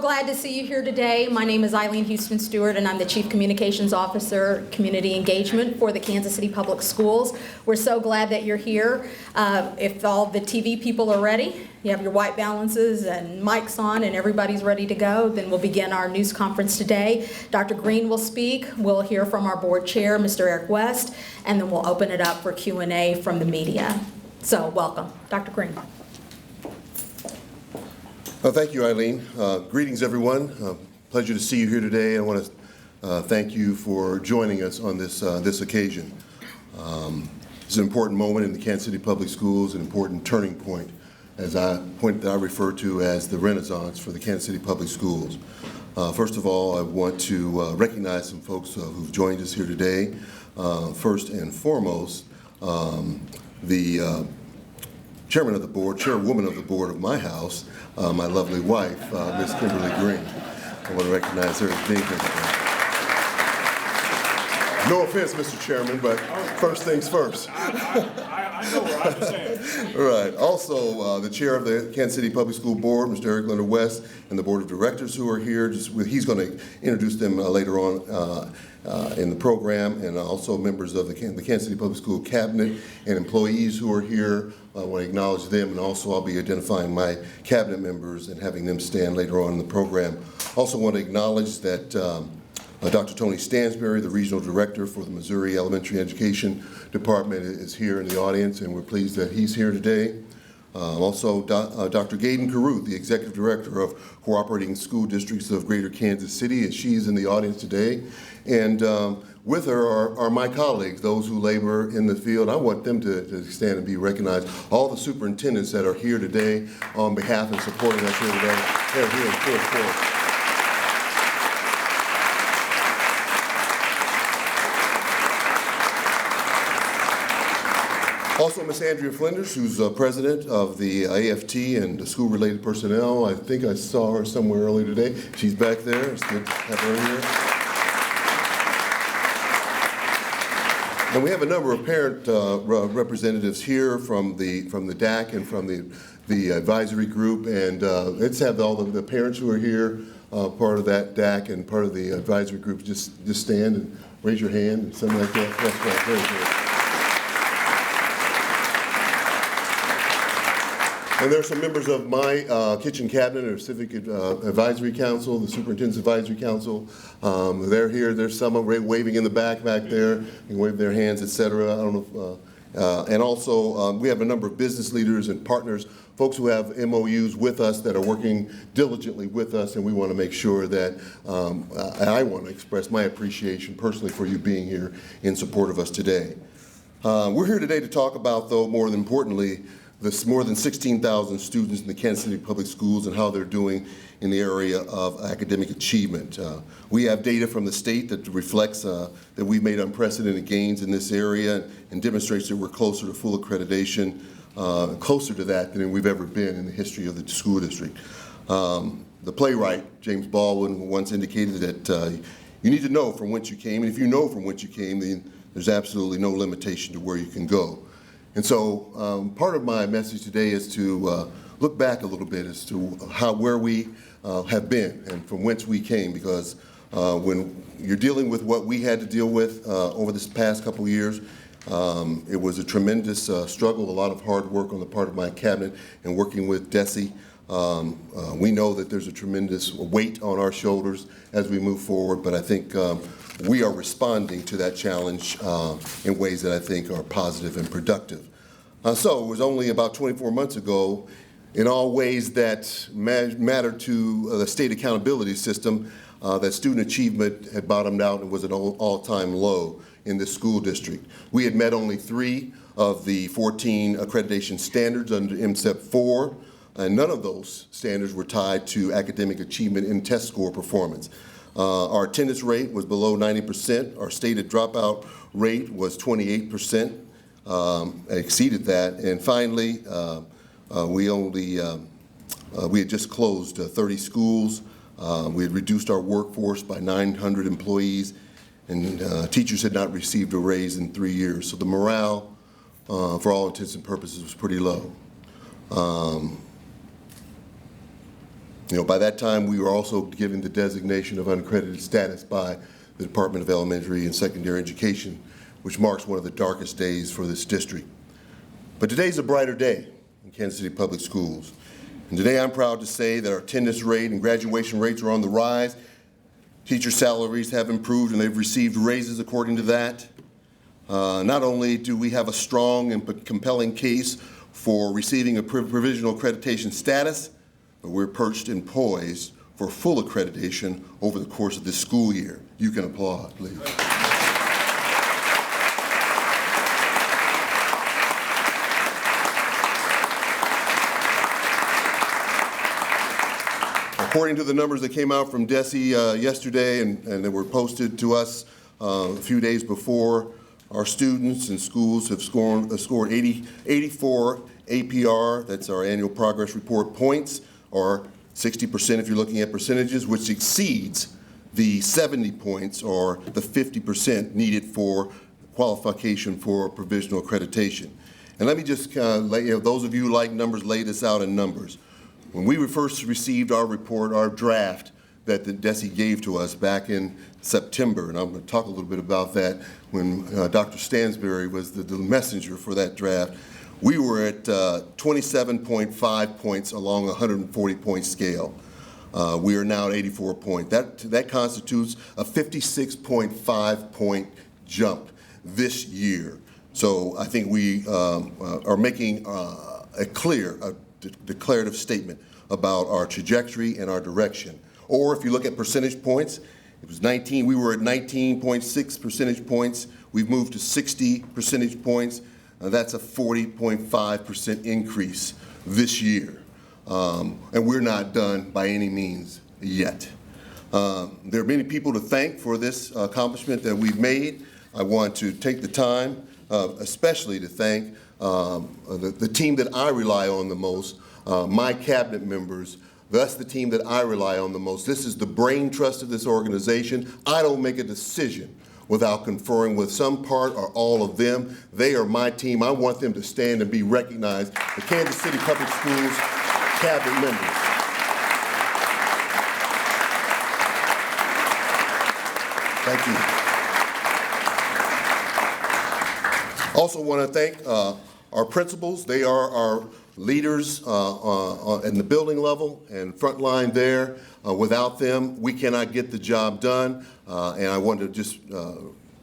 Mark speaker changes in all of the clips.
Speaker 1: Glad to see you here today. My name is Eileen Houston Stewart, and I'm the Chief Communications Officer, Community Engagement for the Kansas City Public Schools. We're so glad that you're here. If all the TV people are ready, you have your white balances and mics on, and everybody's ready to go, then we'll begin our news conference today. Dr. Green will speak. We'll hear from our board chair, Mr. Eric West, and then we'll open it up for Q&A from the media. So welcome, Dr. Green.
Speaker 2: Thank you, Eileen. Greetings, everyone. Pleasure to see you here today. I want to thank you for joining us on this occasion. It's an important moment in the Kansas City Public Schools, an important turning point, as I refer to as the Renaissance for the Kansas City Public Schools. First of all, I want to recognize some folks who've joined us here today. First and foremost, the chairwoman of the board of my house, my lovely wife, Miss Kimberly Green. I want to recognize her as being here today. No offense, Mr. Chairman, but first things first.
Speaker 3: I know where I understand.
Speaker 2: All right. Also, the chair of the Kansas City Public School Board, Mr. Eric Leonard West, and the board of directors who are here. He's going to introduce them later on in the program, and also members of the Kansas City Public School Cabinet and employees who are here. I want to acknowledge them, and also I'll be identifying my cabinet members and having them stand later on in the program. Also want to acknowledge that Dr. Tony Stansberry, the Regional Director for the Missouri Elementary Education Department, is here in the audience, and we're pleased that he's here today. Also, Dr. Gaden Caruth, the Executive Director of Cooperating School Districts of Greater Kansas City, and she's in the audience today. And with her are my colleagues, those who labor in the field. I want them to stand and be recognized. All the superintendents that are here today on behalf and supporting us here today, they're here in full force. Also, Ms. Andrea Flinders, who's president of the AFT and the school-related personnel. I think I saw her somewhere earlier today. She's back there. It's good to have her here. And we have a number of parent representatives here from the DAC and from the advisory group. And let's have all the parents who are here, part of that DAC and part of the advisory group, just stand and raise your hand and something like that. That's right. Very good. And there are some members of my kitchen cabinet or Civic Advisory Council, the Superintendent's Advisory Council. They're here. There's some waving in the back there. You can wave their hands, etc. I don't know. And also, we have a number of business leaders and partners, folks who have MOUs with us that are working diligently with us, and we want to make sure that I want to express my appreciation personally for you being here in support of us today. We're here today to talk about, though, more importantly, the more than 16,000 students in the Kansas City Public Schools and how they're doing in the area of academic achievement. We have data from the state that reflects that we've made unprecedented gains in this area and demonstrates that we're closer to full accreditation, closer to that than we've ever been in the history of the school district. The playwright, James Baldwin, once indicated that you need to know from whence you came, and if you know from whence you came, then there's absolutely no limitation to where you can go. And so part of my message today is to look back a little bit as to where we have been and from whence we came, because when you're dealing with what we had to deal with over this past couple of years, it was a tremendous struggle, a lot of hard work on the part of my cabinet and working with DESE. We know that there's a tremendous weight on our shoulders as we move forward, but I think we are responding to that challenge in ways that I think are positive and productive. So it was only about 24 months ago, in all ways that matter to the state accountability system, that student achievement had bottomed out and was at an all-time low in this school district. We had met only 3 of the 14 accreditation standards under MSEP 4, and none of those standards were tied to academic achievement in test score performance. Our attendance rate was below 90%. Our stated dropout rate was 28%, exceeded that. And finally, we had just closed 30 schools. We had reduced our workforce by 900 employees, and teachers had not received a raise in 3 years. So the morale, for all intents and purposes, was pretty low. By that time, we were also given the designation of uncredited status by the Department of Elementary and Secondary Education, which marks one of the darkest days for this district. But today's a brighter day in Kansas City Public Schools. And today I'm proud to say that our attendance rate and graduation rates are on the rise. Teacher salaries have improved and they've received raises according to that. Not only do we have a strong and compelling case for receiving a provisional accreditation status, but we're perched and poised for full accreditation over the course of this school year. You can applaud, please. According to the numbers that came out from DESE yesterday and that were posted to us a few days before, our students and schools have scored 84 APR, that's our annual progress report points, or 60% if you're looking at percentages, which exceeds the 70 points or the 50% needed for qualification for provisional accreditation. And let me just those of you who like numbers, lay this out in numbers. When we first received our report, our draft that the DESE gave to us back in September, and I'm going to talk a little bit about that when Dr. Stansberry was the messenger for that draft, we were at 27.5 points along a 140-point scale. We are now at 84 points. That constitutes a 56.5-point jump this year. So I think we are making a declarative statement about our trajectory and our direction. Or if you look at percentage points, it was 19. We were at 19.6 percentage points. We've moved to 60 percentage points. That's a 40.5% increase this year. And we're not done by any means yet. There are many people to thank for this accomplishment that we've made. I want to take the time especially to thank the team that I rely on the most, my cabinet members. That's the team that I rely on the most. This is the brain trust of this organization. I don't make a decision without conferring with some part or all of them. They are my team. I want them to stand and be recognized. The Kansas City Public Schools cabinet members. Thank you. Also want to thank our principals. They are our leaders in the building level and front line there. Without them, we cannot get the job done. And I want to just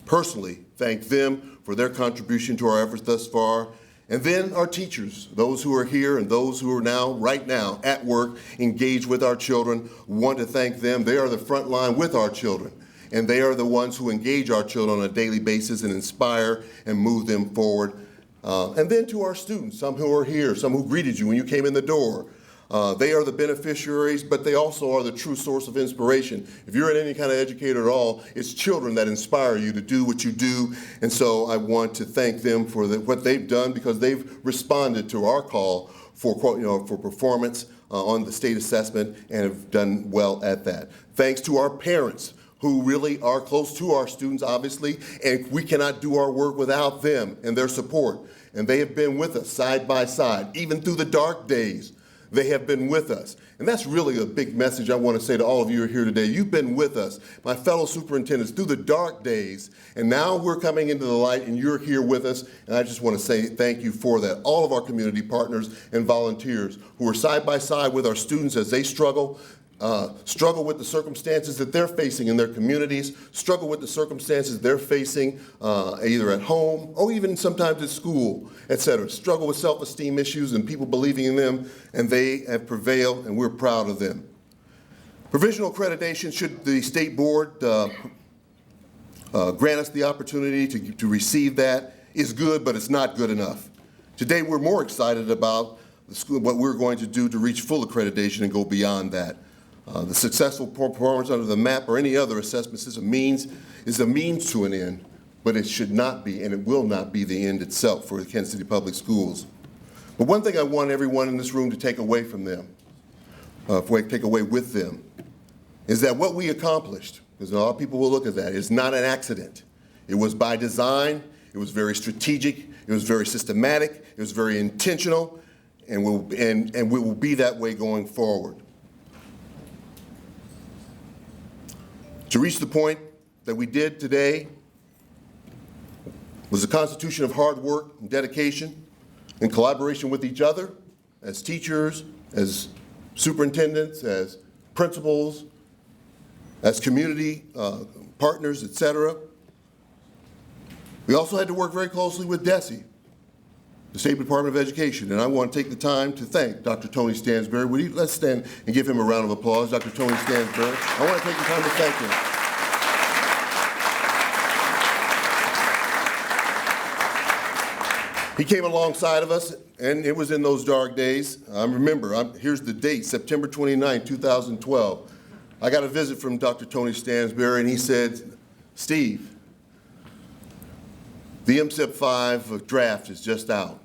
Speaker 2: personally thank them for their contribution to our efforts thus far. And then our teachers, those who are here and those who are right now, at work, engaged with our children, want to thank them. They are the front line with our children. And they are the ones who engage our children on a daily basis and inspire and move them forward. And then to our students, some who are here, some who greeted you when you came in the door. They are the beneficiaries, but they also are the true source of inspiration. If you're any kind of educator at all, it's children that inspire you to do what you do. And so I want to thank them for what they've done, because they've responded to our call for performance on the state assessment and have done well at that. Thanks to our parents, who really are close to our students, obviously, and we cannot do our work without them and their support. And they have been with us side by side, even through the dark days. They have been with us. And that's really a big message I want to say to all of you who are here today. You've been with us, my fellow superintendents, through the dark days. And now we're coming into the light and you're here with us. And I just want to say thank you for that. All of our community partners and volunteers who are side by side with our students as they struggle with the circumstances that they're facing in their communities, struggle with the circumstances they're facing either at home or even sometimes at school, et cetera. Struggle with self-esteem issues and people believing in them, and they have prevailed, and we're proud of them. Provisional accreditation, should the state board grant us the opportunity to receive that, is good, but it's not good enough. Today we're more excited about what we're going to do to reach full accreditation and go beyond that. The successful performance under the MAP or any other assessment system is a means to an end, but it should not be, and it will not be, the end itself for the Kansas City Public Schools. But one thing I want everyone in this room to take away from them, take away with them, is that what we accomplished, because a lot of people will look at that, is not an accident. It was by design, it was very strategic, it was very systematic, it was very intentional, and we will be that way going forward. To reach the point that we did today was a constitution of hard work and dedication in collaboration with each other as teachers, as superintendents, as principals, as community partners, etc. We also had to work very closely with DESE, the State Department of Education, and I want to take the time to thank Dr. Tony Stansbury. Let's stand and give him a round of applause, Dr. Tony Stansbury. I want to take the time to thank him. He came alongside of us, and it was in those dark days. Here's the date, September 29, 2012. I got a visit from Dr. Tony Stansbury, and he said, Steve, the MSIP-5 draft is just out,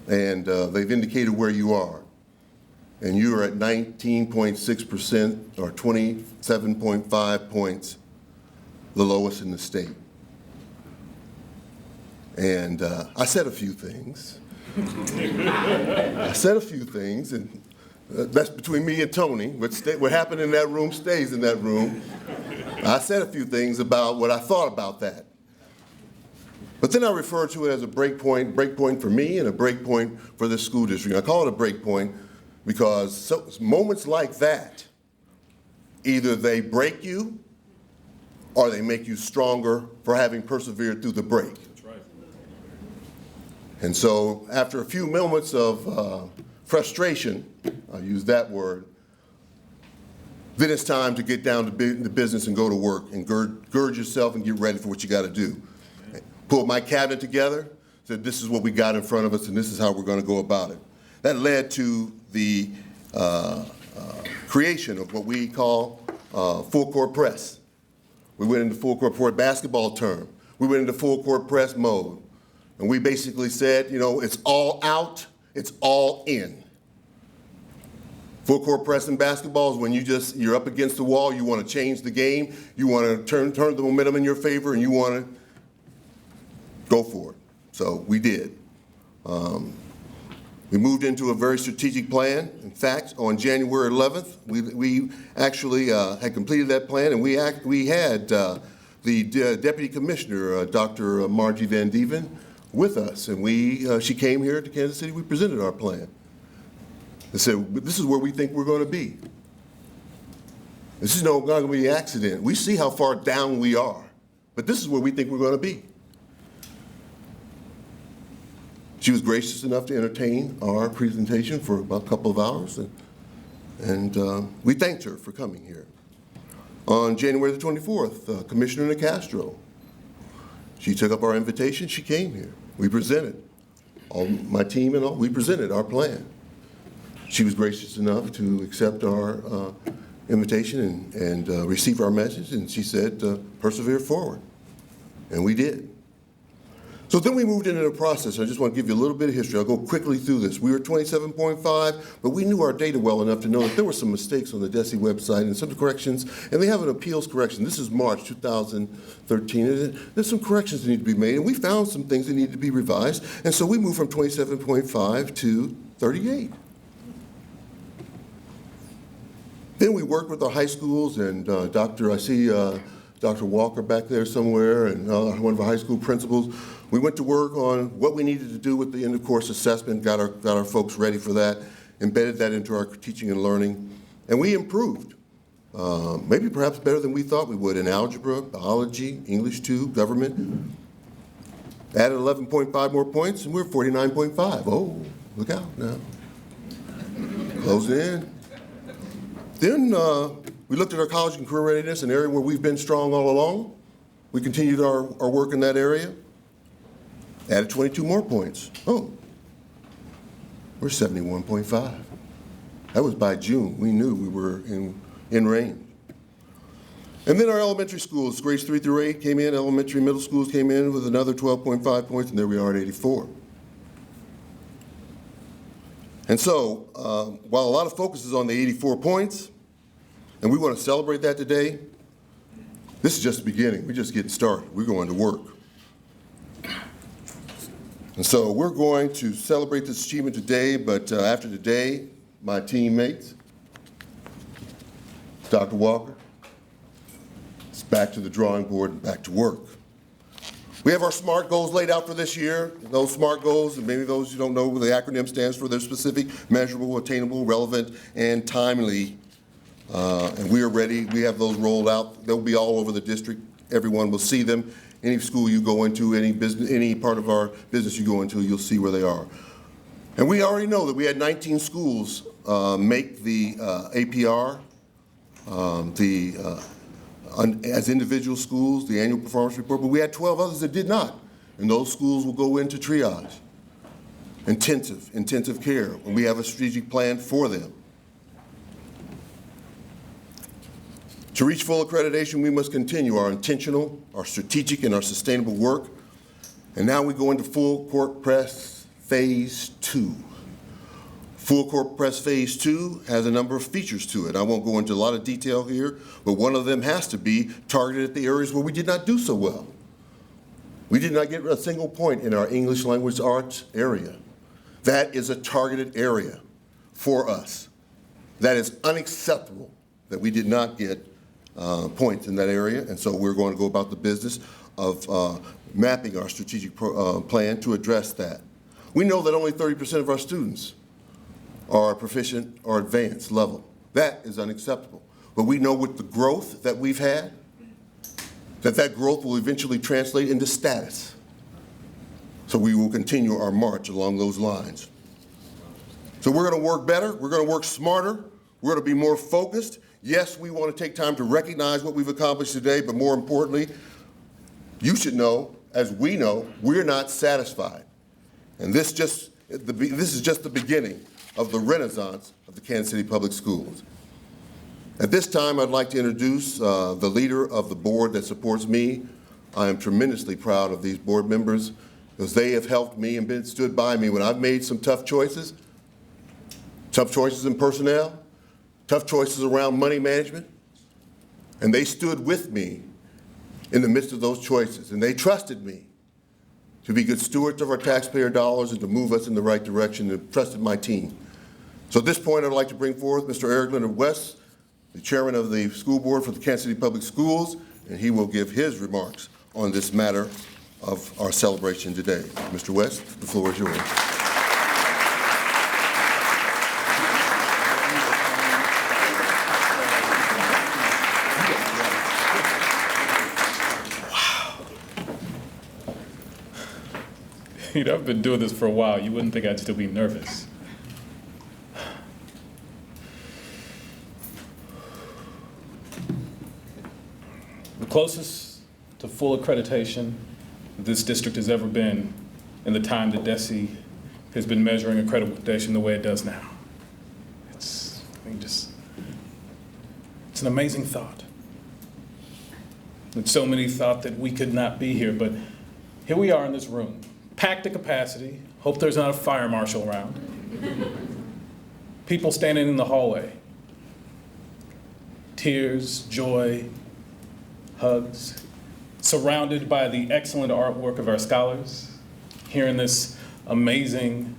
Speaker 2: and they've indicated where you are. And you are at 19.6% or 27.5 points, the lowest in the state. And I said a few things. And that's between me and Tony. What happened in that room stays in that room. I said a few things about what I thought about that. But then I refer to it as a break point for me and a break point for the school district. I call it a break point because moments like that, either they break you or they make you stronger for having persevered through the break.
Speaker 3: That's right.
Speaker 2: And so after a few moments of frustration, I'll use that word, then it's time to get down to the business and go to work and gird yourself and get ready for what you got to do. Pulled my cabinet together, said this is what we got in front of us and this is how we're going to go about it. That led to the creation of what we call full court press. We went into full court press basketball term. We went into full court press mode. And we basically said, it's all out, it's all in. Full court press in basketball is when you're up against the wall, you want to change the game, you want to turn the momentum in your favor, and you want to go for it. So we did. We moved into a very strategic plan. In fact, on January 11th, we actually had completed that plan, and we had the Deputy Commissioner, Dr. Margie Van Dieven, with us, and she came here to Kansas City. We presented our plan. They said, this is where we think we're going to be. This is not going to be an accident. We see how far down we are, but this is where we think we're going to be. She was gracious enough to entertain our presentation for about a couple of hours, and we thanked her for coming here. On January the 24th, Commissioner Nicastro, she took up our invitation, she came here. We presented, my team and all, we presented our plan. She was gracious enough to accept our invitation and receive our message, and she said, persevere forward, and we did. So then we moved into the process. I just want to give you a little bit of history. I'll go quickly through this. We were 27.5, but we knew our data well enough to know that there were some mistakes on the DESE website and some corrections, and they have an appeals correction. This is March 2013. And there's some corrections that need to be made, and we found some things that needed to be revised, and so we moved from 27.5 to 38. Then we worked with our high schools, and I see Dr. Walker back there somewhere, and one of our high school principals. We went to work on what we needed to do with the end-of-course assessment, got our folks ready for that, embedded that into our teaching and learning, and we improved. Maybe perhaps better than we thought we would in algebra, biology, English 2, government. Added 11.5 more points, and we're 49.5. Oh, look out now. Closing in. Then we looked at our college and career readiness, an area where we've been strong all along. We continued our work in that area. Added 22 more points. Oh, we're 71.5. That was by June. We knew we were in range. And then our elementary schools, grades 3 through 8 came in, elementary middle schools came in with another 12.5 points, and there we are at 84. And so, while a lot of focus is on the 84 points, and we want to celebrate that today, this is just the beginning. We're just getting started. We're going to work. And so we're going to celebrate this achievement today, but after today, my teammates, Dr. Walker, back to the drawing board and back to work. We have our SMART goals laid out for this year. Those SMART goals, and maybe those you don't know what the acronym stands for, they're specific, measurable, attainable, relevant, and timely. And we are ready. We have those rolled out. They'll be all over the district. Everyone will see them. Any school you go into, any business, any part of our business you go into, you'll see where they are. And we already know that we had 19 schools make the APR, as individual schools, the annual performance report, but we had 12 others that did not. And those schools will go into triage, intensive care, and we have a strategic plan for them. To reach full accreditation, we must continue our intentional, our strategic, and our sustainable work. And now we go into full court press phase 2. Full court press phase 2 has a number of features to it. I won't go into a lot of detail here, but one of them has to be targeted at the areas where we did not do so well. We did not get a single point in our English language arts area. That is a targeted area for us. That is unacceptable that we did not get points in that area, and so we're going to go about the business of mapping our strategic plan to address that. We know that only 30% of our students are proficient or advanced level. That is unacceptable. But we know with the growth that we've had, that growth will eventually translate into status. So we will continue our march along those lines. So we're going to work better, we're going to work smarter, we're going to be more focused. Yes, we want to take time to recognize what we've accomplished today, but more importantly, you should know, as we know, we're not satisfied. And this is just the beginning of the renaissance of the Kansas City Public Schools. At this time, I'd like to introduce the leader of the board that supports me. I am tremendously proud of these board members because they have helped me and stood by me when I've made some tough choices in personnel, tough choices around money management, and they stood with me in the midst of those choices, and they trusted me to be good stewards of our taxpayer dollars and to move us in the right direction, and trusted my team. So at this point, I'd like to bring forth Mr. Eric Leonard West, the chairman of the school board for the Kansas City Public Schools, and he will give his remarks on this matter of our celebration today. Mr. West, the floor is yours.
Speaker 3: You know, I've been doing this for a while. You wouldn't think I'd still be nervous. The closest to full accreditation this district has ever been in the time that DESE has been measuring accreditation the way it does now. It's an amazing thought. And so many thought that we could not be here, but here we are in this room, packed to capacity. Hope there's not a fire marshal around. People standing in the hallway. Tears, joy, hugs, surrounded by the excellent artwork of our scholars, here in this amazing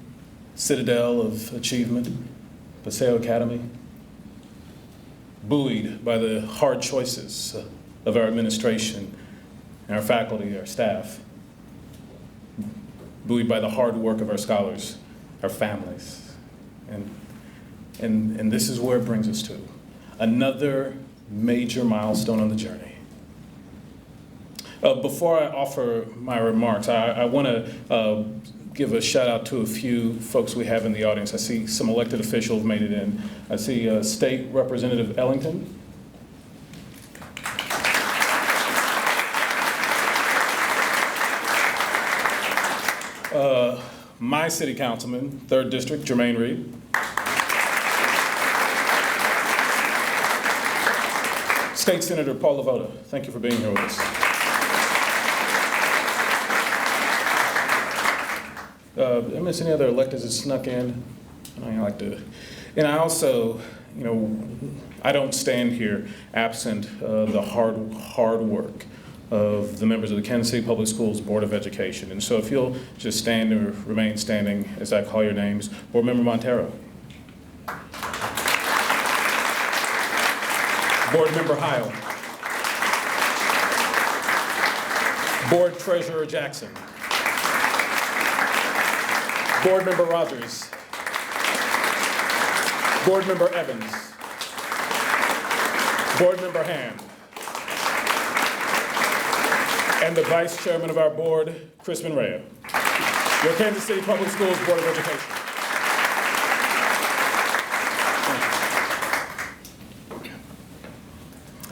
Speaker 3: citadel of achievement, Paseo Academy, buoyed by the hard choices of our administration, our faculty, our staff, buoyed by the hard work of our scholars, our families. And this is where it brings us to. Another major milestone on the journey. Before I offer my remarks, I want to give a shout out to a few folks we have in the audience. I see some elected officials made it in. I see State Representative Ellington. My city councilman, 3rd District, Jermaine Reed. State Senator Paul Lavoda, thank you for being here with us. Did I miss any other electeds that snuck in? And I also, I don't stand here absent the hard work of the members of the Kansas City Public Schools Board of Education. And so if you'll just stand or remain standing as I call your names. Board Member Montero. Board Member Heil. Board Treasurer Jackson. Board Member Rogers. Board Member Evans. Board Member Hand. And the Vice Chairman of our board, Chris Monrea. Your Kansas City Public Schools Board of Education.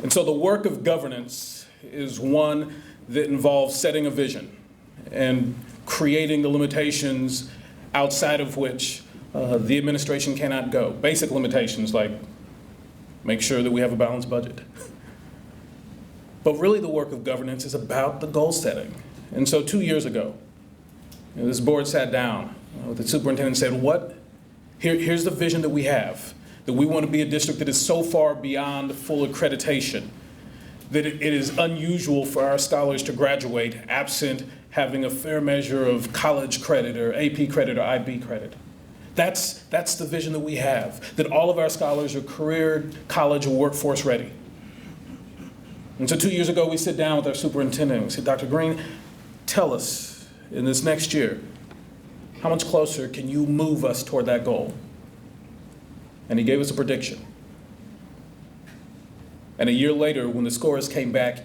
Speaker 3: And so the work of governance is one that involves setting a vision and creating the limitations outside of which the administration cannot go. Basic limitations like make sure that we have a balanced budget. But really the work of governance is about the goal setting. And so 2 years ago, this board sat down with the superintendent and said, here's the vision that we have, that we want to be a district that is so far beyond full accreditation that it is unusual for our scholars to graduate absent having a fair measure of college credit or AP credit or IB credit. That's the vision that we have, that all of our scholars are career, college, or workforce ready. And so 2 years ago, we sit down with our superintendent and we said, Dr. Green, tell us in this next year, how much closer can you move us toward that goal? And he gave us a prediction. And a year later, when the scores came back,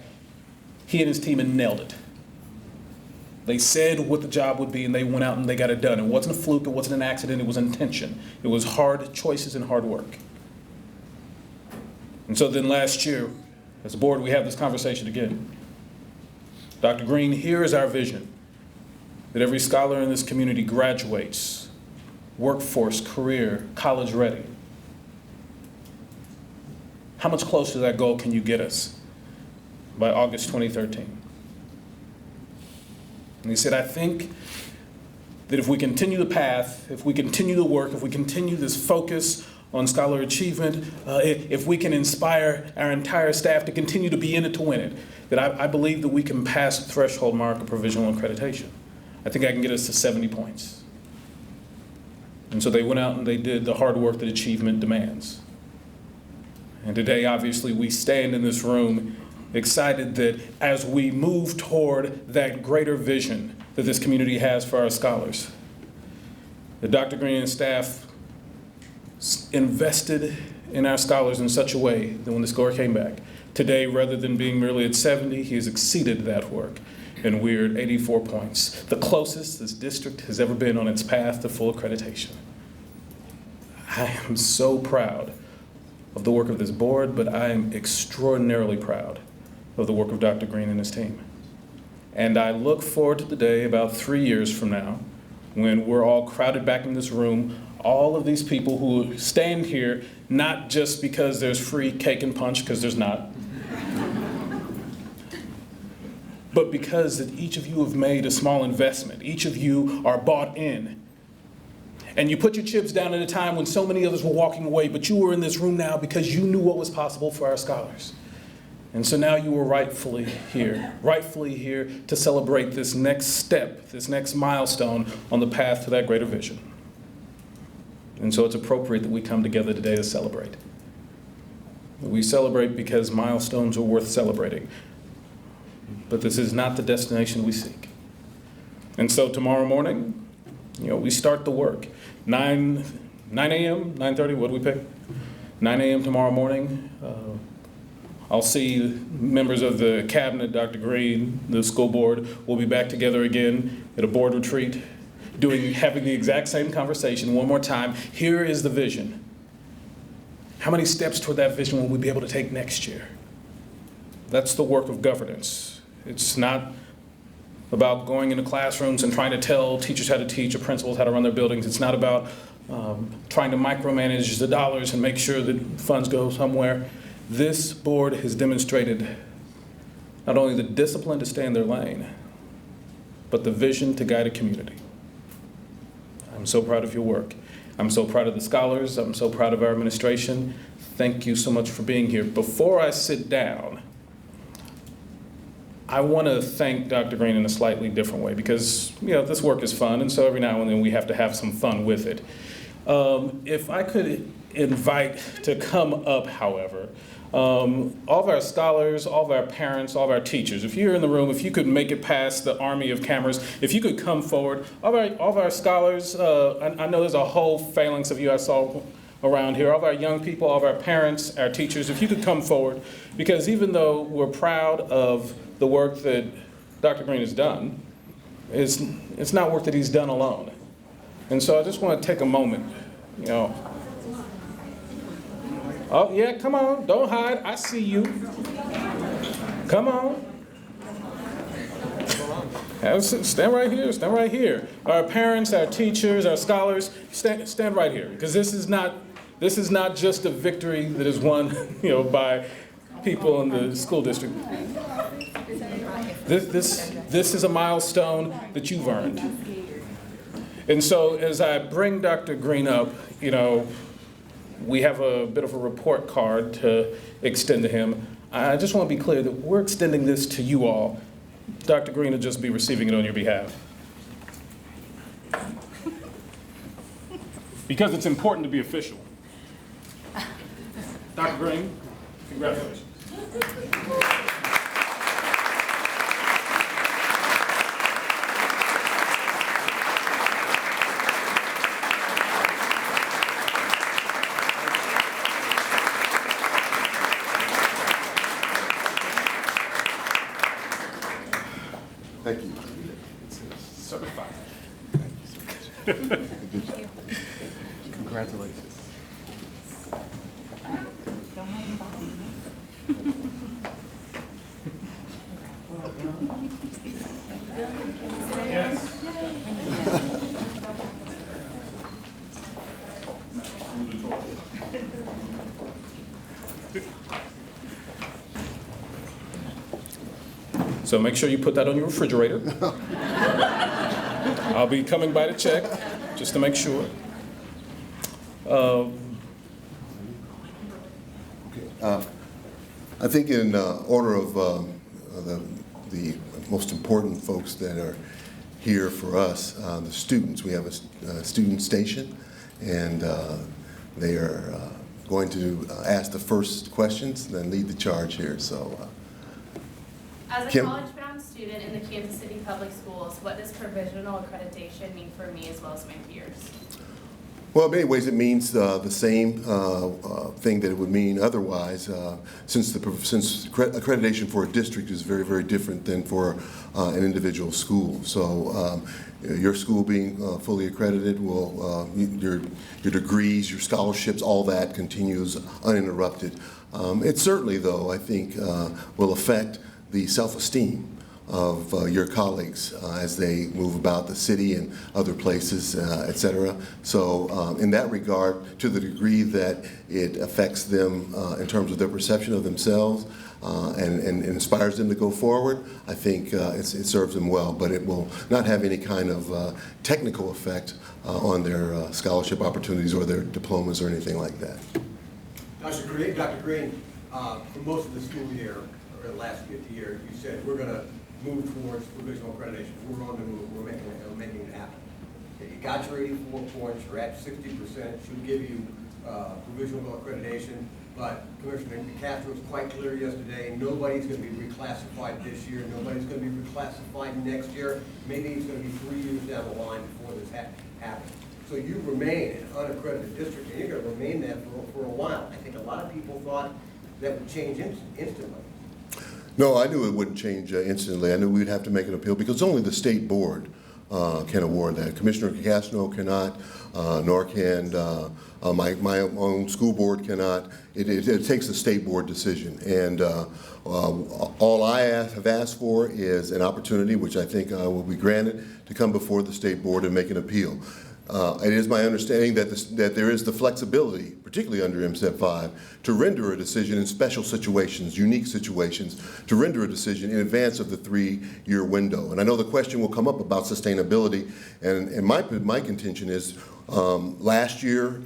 Speaker 3: he and his team had nailed it. They said what the job would be, and they went out and they got it done. It wasn't a fluke, it wasn't an accident, it was intention. It was hard choices and hard work. And so then last year, as a board, we have this conversation again. Dr. Green, here is our vision, that every scholar in this community graduates, workforce, career, college ready. How much closer to that goal can you get us by August 2013? And he said, I think that if we continue the path, if we continue the work, if we continue this focus on scholar achievement, if we can inspire our entire staff to continue to be in it to win it, that I believe that we can pass the threshold mark of provisional accreditation. I think I can get us to 70 points. And so they went out and they did the hard work that achievement demands. And today, obviously, we stand in this room excited that as we move toward that greater vision that this community has for our scholars, that Dr. Green and staff invested in our scholars in such a way that when the score came back, today, rather than being merely at 70, he has exceeded that work, and we're at 84 points, the closest this district has ever been on its path to full accreditation. I am so proud of the work of this board, but I am extraordinarily proud of the work of Dr. Green and his team. And I look forward to the day about 3 years from now when we're all crowded back in this room, all of these people who stand here not just because there's free cake and punch, because there's not, but because that each of you have made a small investment. Each of you are bought in. And you put your chips down at a time when so many others were walking away, but you were in this room now because you knew what was possible for our scholars. And so now you are rightfully here to celebrate this next step, this next milestone on the path to that greater vision. And so it's appropriate that we come together today to celebrate. We celebrate because milestones are worth celebrating. But this is not the destination we seek. And so tomorrow morning, we start the work. 9 a.m., 9:30, what do we pick? 9 a.m. tomorrow morning. I'll see members of the cabinet, Dr. Green, the school board. We'll be back together again at a board retreat, having the exact same conversation one more time. Here is the vision. How many steps toward that vision will we be able to take next year? That's the work of governance. It's not about going into classrooms and trying to tell teachers how to teach or principals how to run their buildings. It's not about trying to micromanage the dollars and make sure that funds go somewhere. This board has demonstrated not only the discipline to stay in their lane, but the vision to guide a community. I'm so proud of your work. I'm so proud of the scholars. I'm so proud of our administration. Thank you so much for being here. Before I sit down, I want to thank Dr. Green in a slightly different way because, this work is fun, and so every now and then we have to have some fun with it. If I could invite to come up, however, All of our scholars, all of our parents, all of our teachers, if you're in the room, if you could make it past the army of cameras, if you could come forward, all of our scholars, I know there's a whole phalanx of you I saw around here, all of our young people, all of our parents, our teachers, if you could come forward, because even though we're proud of the work that Dr. Green has done, it's not work that he's done alone. And so I just want to take a moment, you know. Oh, yeah, come on, don't hide, I see you. Come on. Stand right here, stand right here. Our parents, our teachers, our scholars, stand right here, because this is not just a victory that is won, you know, by people in the school district. This is a milestone that you've earned. And so as I bring Dr. Green up, you know, we have a bit of a report card to extend to him. I just want to be clear that we're extending this to you all. Dr. Green will just be receiving it on your behalf. Because it's important to be official. Dr. Green, congratulations.
Speaker 2: Thank you.
Speaker 3: Certified.
Speaker 2: Congratulations.
Speaker 3: Yes. So make sure you put that on your refrigerator. I'll be coming by to check, just to make sure.
Speaker 2: I think in order of the most important folks that are here for us, the students, we have a student station, and they are going to ask the first questions and then lead the charge here. So,
Speaker 4: as a
Speaker 2: Kim?
Speaker 4: college-bound student in the Kansas City Public Schools, what does provisional accreditation mean for me as well as my peers?
Speaker 2: Well, in many ways, it means the same thing that it would mean otherwise, since accreditation for a district is very, very different than for an individual school. So your school being fully accredited will, your degrees, your scholarships, all that continues uninterrupted. It certainly, though, I think will affect the self-esteem of your colleagues as they move about the city and other places, et cetera. So in that regard, to the degree that it affects them in terms of their perception of themselves and inspires them to go forward, I think it serves them well, but it will not have any kind of technical effect on their scholarship opportunities or their diplomas or anything like that.
Speaker 5: Dr. Green, for most of the school year, or the last 50 years, you said we're going to move towards provisional accreditation. We're on the move. We're making it happen. Okay, you got your 84 points. You're at 60%. Should give you provisional accreditation. But Commissioner Castro was quite clear yesterday. Nobody's going to be reclassified this year. Nobody's going to be reclassified next year. Maybe it's going to be 3 years down the line before this happens. So you remain an unaccredited district, and you're going to remain that for a while. I think a lot of people thought that would change instantly.
Speaker 2: No, I knew it wouldn't change instantly. I knew we'd have to make an appeal because only the state board can award that. Commissioner Castro cannot, nor can my own school board cannot. It takes a state board decision. And all I have asked for is an opportunity, which I think will be granted, to come before the state board and make an appeal. It is my understanding that there is the flexibility, particularly under MSEP 5, to render a decision in special situations, unique situations, to render a decision in advance of the 3-year window. And I know the question will come up about sustainability, and my contention is last year,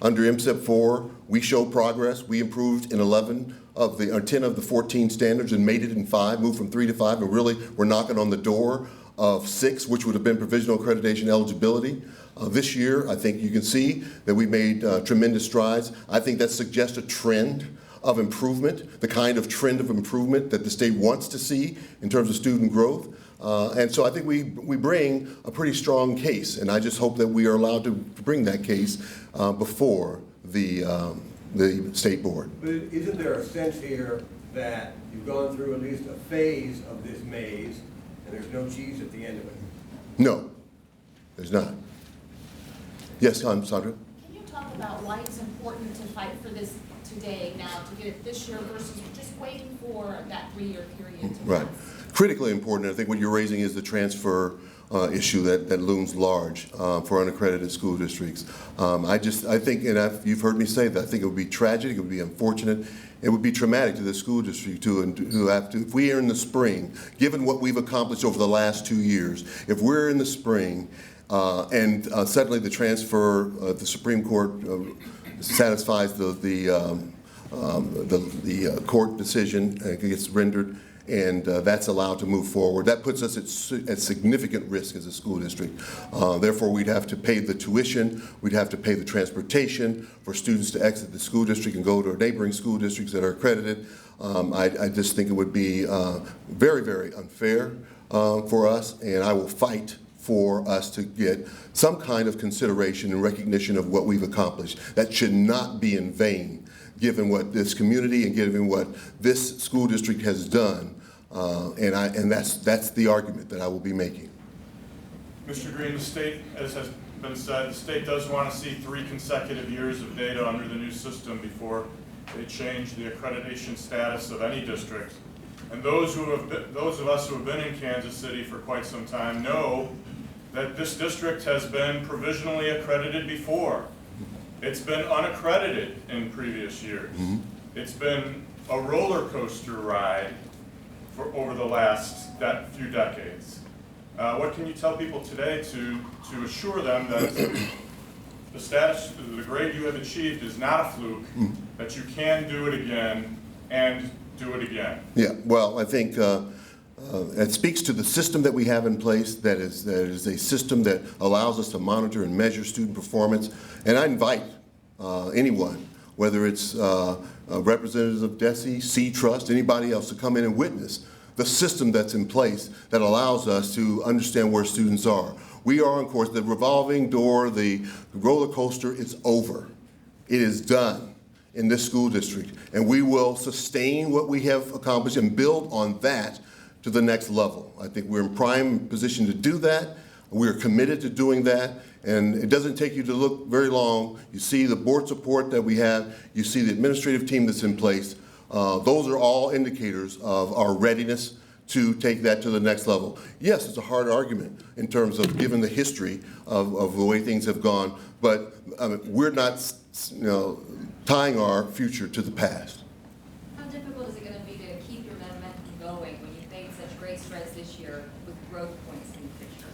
Speaker 2: under MSEP 4, we showed progress. We improved in 10 of the 14 standards and made it in 5, moved from 3 to 5, and really we're knocking on the door of 6, which would have been provisional accreditation eligibility. This year, I think you can see that we made tremendous strides. I think that suggests a trend of improvement, the kind of trend of improvement that the state wants to see in terms of student growth. And so I think we bring a pretty strong case, and I just hope that we are allowed to bring that case before the state board.
Speaker 5: But isn't there a sense here that you've gone through at least a phase of this maze, and there's no cheese at the end of it?
Speaker 2: No, there's not. Yes, Sandra?
Speaker 6: Can you talk about why it's important to fight for this today now, to get it this year versus just waiting for that 3-year period to
Speaker 2: Right.
Speaker 6: pass?
Speaker 2: Critically important. I think what you're raising is the transfer issue that looms large for unaccredited school districts. I think, and you've heard me say that, I think it would be tragic, it would be unfortunate, it would be traumatic to the school district who have to, if we are in the spring, given what we've accomplished over the last 2 years, if we're in the spring and suddenly the transfer, the Supreme Court satisfies the court decision, gets rendered, and that's allowed to move forward. That puts us at significant risk as a school district. Therefore, we'd have to pay the tuition, we'd have to pay the transportation for students to exit the school district and go to neighboring school districts that are accredited. I just think it would be very, very unfair for us, and I will fight for us to get some kind of consideration and recognition of what we've accomplished. That should not be in vain, given what this community and given what this school district has done. And that's the argument that I will be making.
Speaker 7: Mr. Green, the state, as has been said, the state does want to see 3 consecutive years of data under the new system before they change the accreditation status of any district. And those of us who have been in Kansas City for quite some time know that this district has been provisionally accredited before. It's been unaccredited in previous years. Mm-hmm. It's been a roller coaster ride for over the last few decades. What can you tell people today to assure them that the status, the grade you have achieved is not a fluke, that you can do it again and do it again?
Speaker 2: Yeah, well, I think it speaks to the system that we have in place that is a system that allows us to monitor and measure student performance. And I invite anyone, whether it's representatives of DESE, C-Trust, anybody else, to come in and witness the system that's in place that allows us to understand where students are. We are on course. The revolving door, the roller coaster is over. It is done in this school district, and we will sustain what we have accomplished and build on that to the next level. I think we're in prime position to do that. We're committed to doing that, and it doesn't take you to look very long. You see the board support that we have, you see the administrative team that's in place. Those are all indicators of our readiness to take that to the next level. Yes, it's a hard argument in terms of given the history of the way things have gone, but we're not tying our future to the past.
Speaker 6: How difficult is it going to be to keep your momentum going when you've made such great strides this year with growth points in the picture?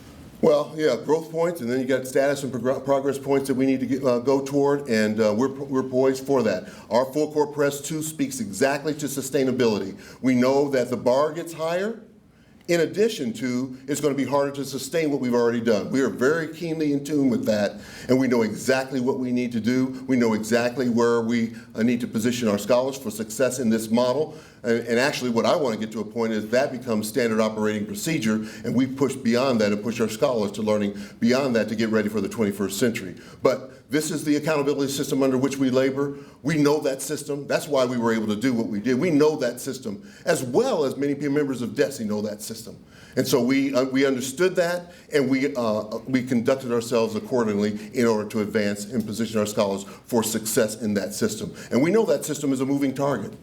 Speaker 2: Well, yeah, growth points, and then you got status and progress points that we need to go toward, and we're poised for that. Our full court press 2 speaks exactly to sustainability. We know that the bar gets higher. In addition to, it's going to be harder to sustain what we've already done. We are very keenly in tune with that, and we know exactly what we need to do. We know exactly where we need to position our scholars for success in this model. And actually, what I want to get to a point is that becomes standard operating procedure, and we push beyond that and push our scholars to learning beyond that to get ready for the 21st century. But this is the accountability system under which we labor. We know that system. That's why we were able to do what we did. We know that system, as well as many members of DESE know that system. And so we understood that, and we conducted ourselves accordingly in order to advance and position our scholars for success in that system. And we know that system is a moving target.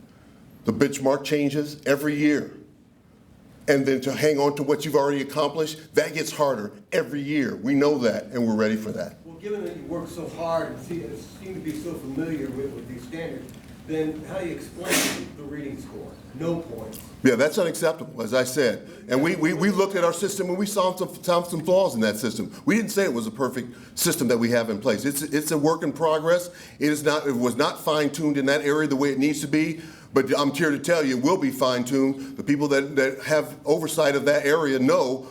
Speaker 2: The benchmark changes every year. And then to hang on to what you've already accomplished, that gets harder every year. We know that, and we're ready for that.
Speaker 5: Well, given that you work so hard and seem to be so familiar with these standards, then how do you explain the reading score? No points.
Speaker 2: Yeah, that's unacceptable, as I said. And we looked at our system and we saw some flaws in that system. We didn't say it was a perfect system that we have in place. It's a work in progress. It was not fine-tuned in that area the way it needs to be. But I'm here to tell you, it will be fine-tuned. The people that have oversight of that area know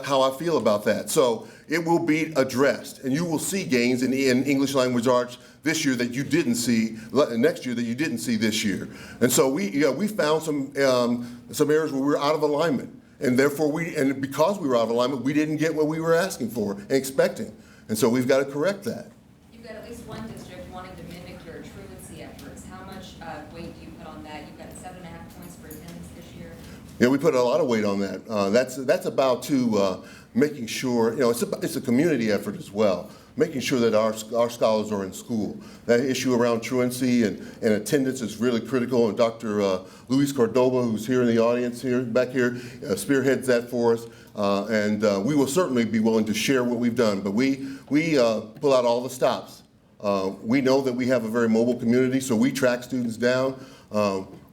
Speaker 2: how I feel about that. So it will be addressed, and you will see gains in English language arts this year that you didn't see, next year that you didn't see this year. And so we found some areas where we were out of alignment. And therefore, because we were out of alignment, we didn't get what we were asking for and expecting. And so we've got to correct that.
Speaker 8: You've got at least one district wanting to mimic your truancy efforts. How much weight do you put on that? You've got 7.5 points for attendance this year.
Speaker 2: Yeah, we put a lot of weight on that. That's about making sure, it's a community effort as well, making sure that our scholars are in school. That issue around truancy and attendance is really critical, and Dr. Luis Cordoba, who's here in the audience back here, spearheads that for us. And we will certainly be willing to share what we've done, but we pull out all the stops. We know that we have a very mobile community, so we track students down.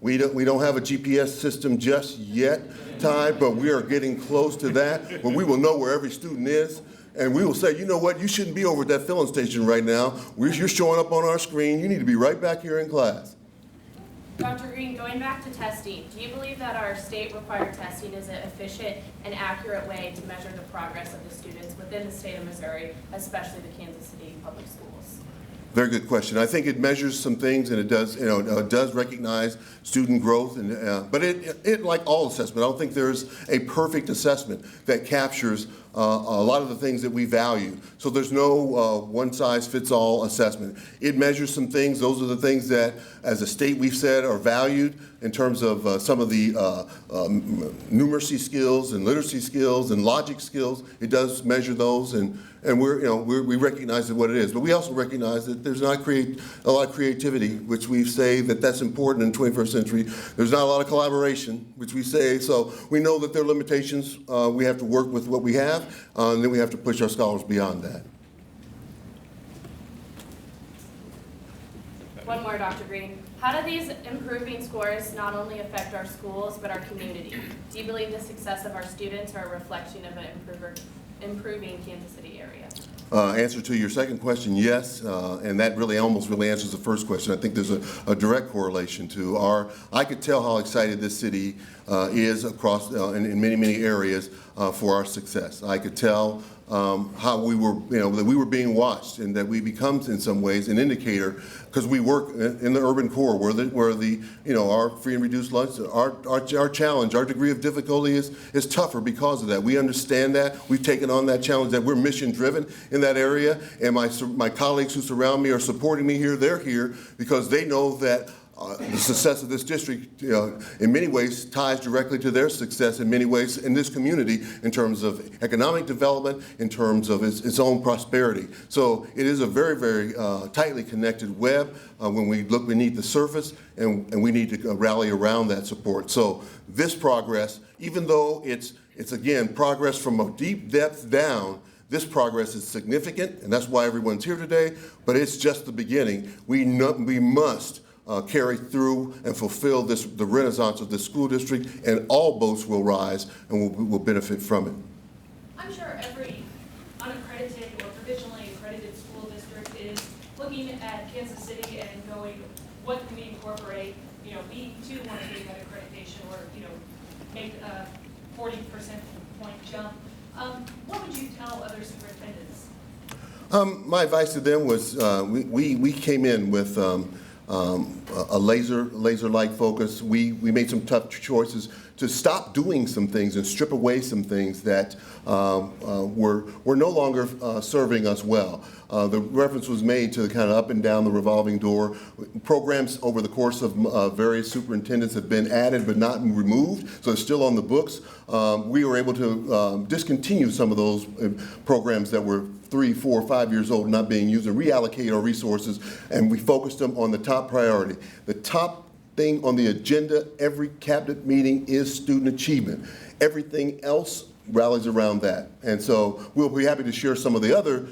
Speaker 2: We don't have a GPS system just yet, Ty, but we are getting close to that, where we will know where every student is. And we will say, you know what, you shouldn't be over at that filling station right now. You're showing up on our screen. You need to be right back here in class.
Speaker 4: Dr. Green, going back to testing, do you believe that our state-required testing is an efficient and accurate way to measure the progress of the students within the state of Missouri, especially the Kansas City Public Schools?
Speaker 2: Very good question. I think it measures some things, and it does, it does recognize student growth, but it like all assessment, I don't think there's a perfect assessment that captures a lot of the things that we value. So there's no one-size-fits-all assessment. It measures some things. Those are the things that, as a state, we've said are valued in terms of some of the numeracy skills and literacy skills and logic skills. It does measure those, and we recognize what it is. But we also recognize that there's not a lot of creativity, which we say that's important in the 21st century. There's not a lot of collaboration, which we say. So we know that there are limitations. We have to work with what we have, and then we have to push our scholars beyond that.
Speaker 4: One more, Dr. Green. How do these improving scores not only affect our schools, but our community? Do you believe the success of our students are a reflection of an improving Kansas City area?
Speaker 2: Answer to your second question, yes, and that almost answers the first question. I think there's a direct correlation to I could tell how excited this city is across in many areas for our success. I could tell how we were, that we were being watched, and that we become in some ways an indicator, because we work in the urban core where our free and reduced lunch, our challenge, our degree of difficulty is tougher because of that. We understand that. We've taken on that challenge, that we're mission driven in that area, and my colleagues who surround me are supporting me here. They're here because they know that the success of this district, in many ways, ties directly to their success in many ways in this community in terms of economic development, in terms of its own prosperity. So it is a very, very tightly connected web when we look beneath the surface, and we need to rally around that support. So this progress, even though it's again, progress from a deep depth down, this progress is significant, and that's why everyone's here today, but it's just the beginning. We must carry through and fulfill the renaissance of this school district, and all boats will rise and will benefit from it.
Speaker 9: I'm sure every unaccredited or provisionally accredited school district is looking at Kansas City and going, what can we incorporate? We too want to be that accreditation, or make a 40% point jump. What would you tell other superintendents?
Speaker 2: My advice to them was we came in with a laser-like focus. We made some tough choices to stop doing some things and strip away some things that were no longer serving us well. The reference was made to the kind of up and down the revolving door. Programs over the course of various superintendents have been added but not removed, so it's still on the books. We were able to discontinue some of those programs that were 3, 4, 5 years old, not being used, and reallocate our resources, and we focused them on the top priority. The top thing on the agenda every cabinet meeting is student achievement. Everything else rallies around that. And so we'll be happy to share some of the other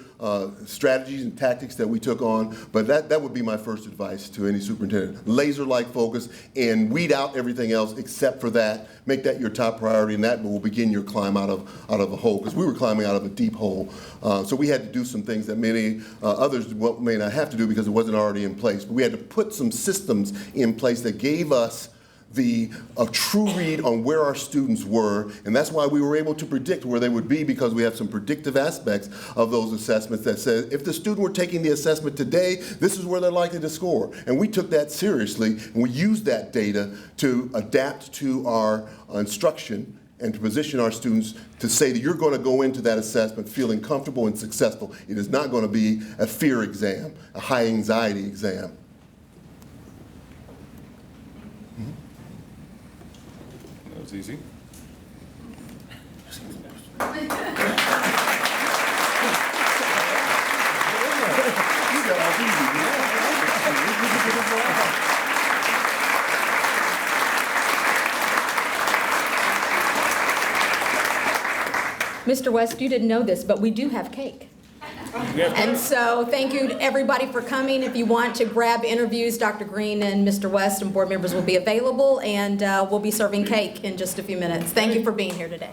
Speaker 2: strategies and tactics that we took on, but that would be my first advice to any superintendent. Laser-like focus and weed out everything else except for that. Make that your top priority, and that will begin your climb out of a hole, because we were climbing out of a deep hole. So we had to do some things that many others may not have to do because it wasn't already in place. But we had to put some systems in place that gave us a true read on where our students were, and that's why we were able to predict where they would be, because we have some predictive aspects of those assessments that said if the student were taking the assessment today, this is where they're likely to score. And we took that seriously, and we used that data to adapt to our instruction and to position our students to say that you're going to go into that assessment feeling comfortable and successful. It is not going to be a fear exam, a high anxiety exam.
Speaker 3: That was easy.
Speaker 1: Mr. West, you didn't know this, but we do have cake. And so thank you to everybody for coming. If you want to grab interviews, Dr. Green and Mr. West and board members will be available, and we'll be serving cake in just a few minutes. Thank you for being here today.